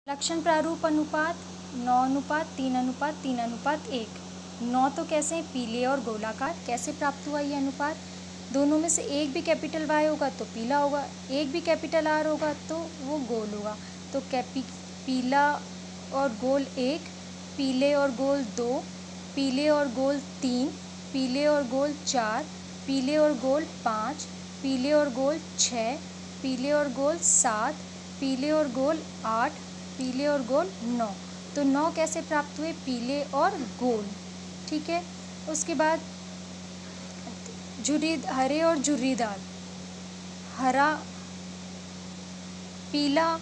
लक्षण प्रारूप अनुपात 9:3:3:1। 9 तो कैसे हैं? पीले और गोलाकार। कैसे प्राप्त हुआ ये अनुपात? दोनों में से एक भी कैपिटल वाई होगा तो पीला होगा, एक भी कैपिटल आर होगा तो वो गोल होगा। तो पीला और गोल 1, पीले और गोल 2, पीले और गोल 3, पीले और गोल 4, पीले और गोल 5, पीले और गोल 6, पीले और गोल 7, पीले और गोल 8, पीले और गोल 9। तो 9 कैसे प्राप्त हुए? पीले और गोल। ठीक है। उसके बाद हरे और झुर्रीदार। हरा, पीला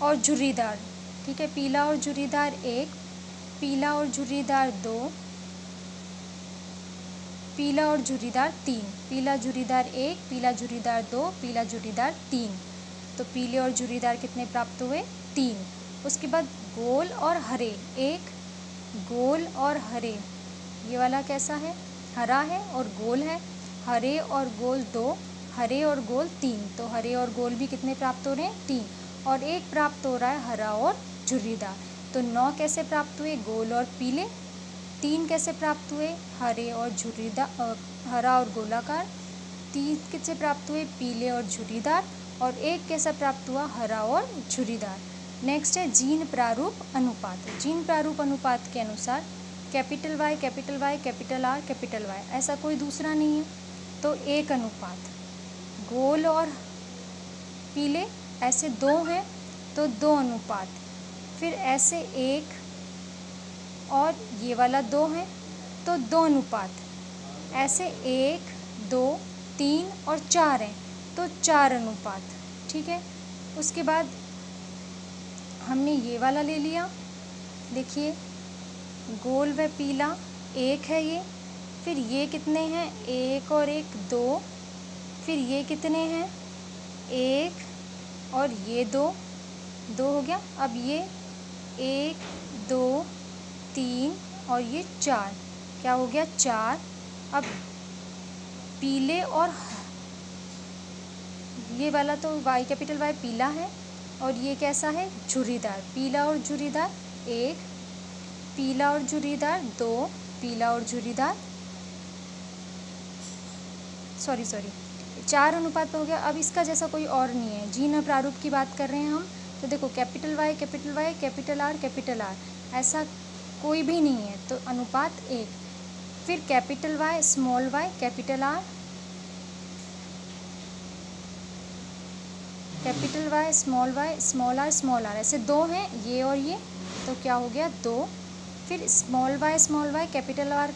और झुर्रीदार। ठीक है। पीला और झुर्रीदार 1, पीला और झुर्रीदार 2, पीला और झुर्रीदार 3। पीला झुर्रीदार 1, पीला झुर्रीदार 2, पीला झुर्रीदार 3। तो पीले और झुर्रीदार कितने प्राप्त हुए? 3। उसके बाद गोल और हरे। 1, गोल और हरे। ये वाला कैसा है? हरा है और गोल है। हरे और गोल 2, हरे और गोल 3। तो हरे और गोल भी कितने प्राप्त हो रहे हैं? 3। और 1 प्राप्त हो रहा है हरा और झुर्रीदार। तो 9 कैसे प्राप्त हुए? गोल और पीले। 3 कैसे प्राप्त हुए? हरे और झुर्रीदार, हरा और गोलाकार। 3 कैसे प्राप्त हुए? पीले और झुर्रीदार। और 1 कैसा प्राप्त हुआ? हरा और झुर्रीदार। नेक्स्ट है जीन प्रारूप अनुपात। जीन प्रारूप अनुपात के अनुसार capital Y, capital Y, capital R, capital Y, ऐसा कोई दूसरा नहीं है। तो 1 अनुपात। गोल और पीले ऐसे 2 हैं तो 2 अनुपात। फिर ऐसे 1 और ये वाला 2 है तो 2 अनुपात। ऐसे 1, 2, 3 और 4 हैं तो 4 अनुपात। ठीक है। उसके बाद हमने ये वाला ले लिया। देखिए गोल व पीला 1 है ये। फिर ये कितने हैं? 1 और 1 2। फिर ये कितने हैं? 1 और ये 2 हो गया। अब ये 1, 2, 3 और ये 4, क्या हो गया? 4। अब पीले और ये वाला तो वाई, कैपिटल वाई पीला है और ये कैसा है? झुर्रीदार। पीला और झुर्रीदार 1, पीला और झुर्रीदार 2, पीला और झुर्रीदार 4 अनुपात पे हो गया। अब इसका जैसा कोई और नहीं है। जीन प्रारूप की बात कर रहे हैं हम। तो देखो capital Y, capital Y, capital R, ऐसा कोई भी नहीं है तो अनुपात 1। फिर capital Y, small Y, capital R, capital Y, small R, ऐसे 2 हैं ये और ये, तो क्या हो गया? 2। फिर स्मॉल वाई, कैपिटल आर,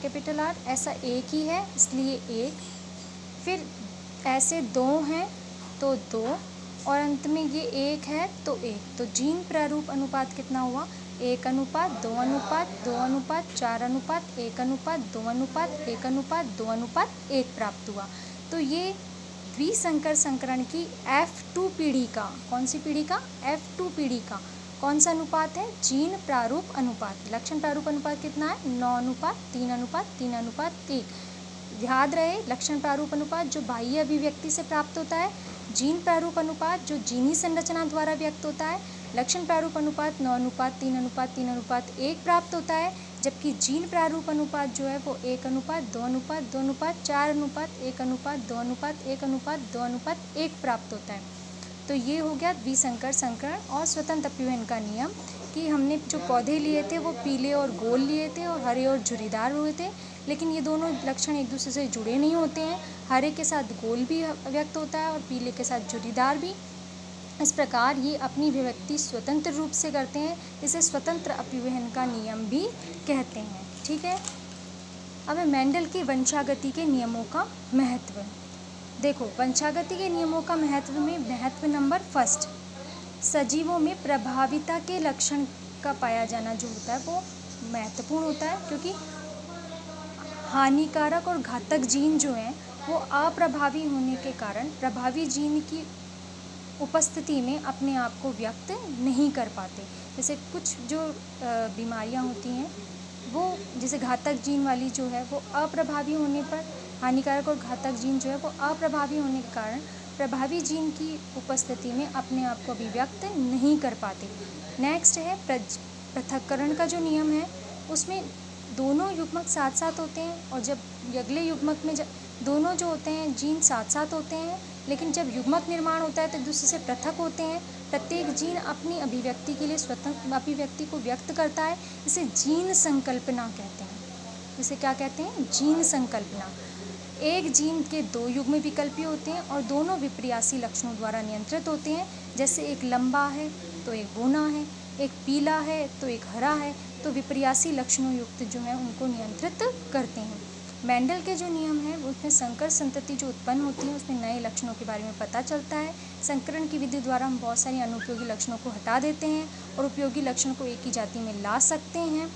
ऐसा एक ही है इसलिए 1। फिर ऐसे 2 हैं तो 2 और अंत में ये 1 है तो 1। तो जीन प्रारूप अनुपात कितना हुआ? 1 अनुपात 2 अनुपात 2 अनुपात 4 अनुपात 1 अनुपात 2 अनुपात 1 अनुपात 2 अनुपात 1 प्राप्त हुआ। तो ये द्विसंकर संकरण की F2 पीढ़ी का, कौन सी पीढ़ी का? F2 पीढ़ी का कौन सा अनुपात है? जीन प्रारूप अनुपात। लक्षण प्रारूप अनुपात कितना है? 9:3:3:1। याद रहे लक्षण प्रारूप अनुपात जो बाह्य अभिव्यक्ति से प्राप्त होता है, जीन प्रारूप अनुपात जो जीनी संरचना द्वारा व्यक्त होता है। लक्षण प्रारूप अनुपात 9:3:3:1 प्राप्त होता है, जबकि जीन प्रारूप अनुपात जो है वो 1 अनुपात 2 अनुपात 2 अनुपात 4 अनुपात 1 अनुपात 2 अनुपात 1 अनुपात 2 अनुपात 1 प्राप्त होता है। तो ये हो गया द्विसंकर संकरण और स्वतंत्र अपव्ययन का नियम कि हमने जो पौधे लिए थे वो पीले और गोल लिए थे और हरे और झुर्रीदार हुए थे, लेकिन ये दोनों लक्षण एक दूसरे से जुड़े नहीं होते हैं। हरे के साथ गोल भी व्यक्त होता है और पीले के साथ झुर्रीदार भी। इस प्रकार ये अपनी अभिव्यक्ति स्वतंत्र रूप से करते हैं, इसे स्वतंत्र अपव्ययन का नियम भी कहते हैं। ठीक है। अब मेंडल की वंशागति के नियमों का महत्व। देखो वंशागति के नियमों का महत्व में महत्व नंबर 1, सजीवों में प्रभाविता के लक्षण का पाया जाना जो होता है वो महत्वपूर्ण होता है, क्योंकि हानिकारक और घातक जीन जो हैं वो अप्रभावी होने के कारण प्रभावी जीन की उपस्थिति में अपने आप को व्यक्त नहीं कर पाते। जैसे कुछ जो बीमारियां होती हैं वो, जैसे घातक जीन वाली जो है वो अप्रभावी होने पर, हानिकारक और घातक जीन जो है वो अप्रभावी होने के कारण प्रभावी जीन की उपस्थिति में अपने आप को अभिव्यक्त नहीं कर पाते। नेक्स्ट है पृथक्करण का जो नियम है, उसमें दोनों युग्मक साथ साथ होते हैं, और जब अगले युग्मक में दोनों जो होते हैं जीन साथ साथ होते हैं, लेकिन जब युग्मक निर्माण होता है तो एक दूसरे से पृथक होते हैं। प्रत्येक जीन अपनी अभिव्यक्ति के लिए स्वतंत्र अभिव्यक्ति को व्यक्त करता है। इसे जीन संकल्पना कहते हैं। इसे क्या कहते हैं? जीन संकल्पना। एक जीन के दो युग्म विकल्पी होते हैं और दोनों विपर्यासी लक्षणों द्वारा नियंत्रित होते हैं। जैसे एक लंबा है तो एक बौना है, एक पीला है तो एक हरा है, तो विपर्यासी लक्षणों युक्त जो है उनको नियंत्रित करते हैं। मेंडल के जो नियम हैं उसमें संकर संतति जो उत्पन्न होती है उसमें नए लक्षणों के बारे में पता चलता है। संकरण की विधि द्वारा हम बहुत सारी अनुपयोगी लक्षणों को हटा देते हैं और उपयोगी लक्षण को एक ही जाति में ला सकते हैं।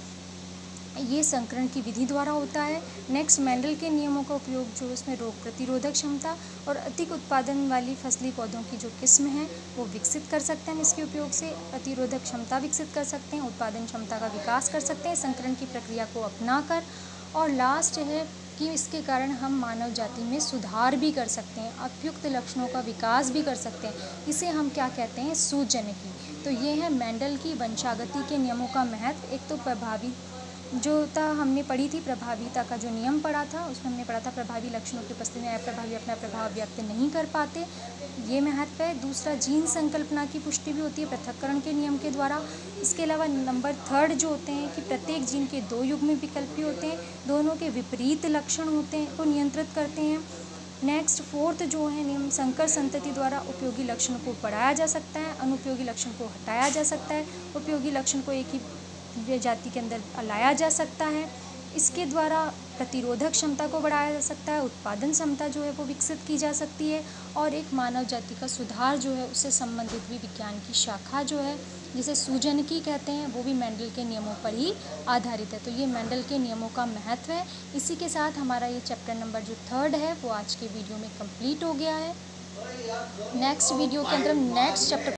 ये संकरण की विधि द्वारा होता है। नेक्स्ट, मेंडल के नियमों का उपयोग जो उसमें रोग प्रतिरोधक क्षमता और अधिक उत्पादन वाली फसली पौधों की जो किस्म है वो विकसित कर सकते हैं। इसके उपयोग से प्रतिरोधक क्षमता विकसित कर सकते हैं, उत्पादन क्षमता का विकास कर सकते हैं संकरण की प्रक्रिया को अपनाकर। और लास्ट है कि इसके कारण हम मानव जाति में सुधार भी कर सकते हैं, उपयुक्त लक्षणों का विकास भी कर सकते हैं। इसे हम क्या कहते हैं? सुजनकी। तो ये है मेंडल की वंशागति के नियमों का महत्व। एक तो प्रभावी जो था हमने पढ़ी थी, प्रभावीता का जो नियम पढ़ा था उसमें हमने पढ़ा था प्रभावी लक्षणों की उपस्थिति में अप्रभावी अपना प्रभाव व्यक्त नहीं कर पाते, ये महत्व है। दूसरा, जीन संकल्पना की पुष्टि भी होती है पृथक्करण के नियम के द्वारा। इसके अलावा नंबर 3 जो होते हैं कि प्रत्येक जीन के दो युग्म विकल्पी होते हैं, दोनों के विपरीत लक्षण होते हैं को नियंत्रित करते हैं। नेक्स्ट 4th जो है नियम, संकर संतति द्वारा उपयोगी लक्षण को बढ़ाया जा सकता है, अनुपयोगी लक्षण को हटाया जा सकता है, उपयोगी लक्षण को एक ही जाति के अंदर लाया जा सकता है। इसके द्वारा प्रतिरोधक क्षमता को बढ़ाया जा सकता है, उत्पादन क्षमता जो है वो विकसित की जा सकती है, और एक मानव जाति का सुधार जो है उससे संबंधित भी विज्ञान की शाखा जो है जिसे सुजनकी कहते हैं वो भी मेंडल के नियमों पर ही आधारित है। तो ये मेंडल के नियमों का महत्व है। इसी के साथ हमारा ये चैप्टर नंबर जो 3 है वो आज के वीडियो में कंप्लीट हो गया है। नेक्स्ट वीडियो के अंदर हम नेक्स्ट चैप्टर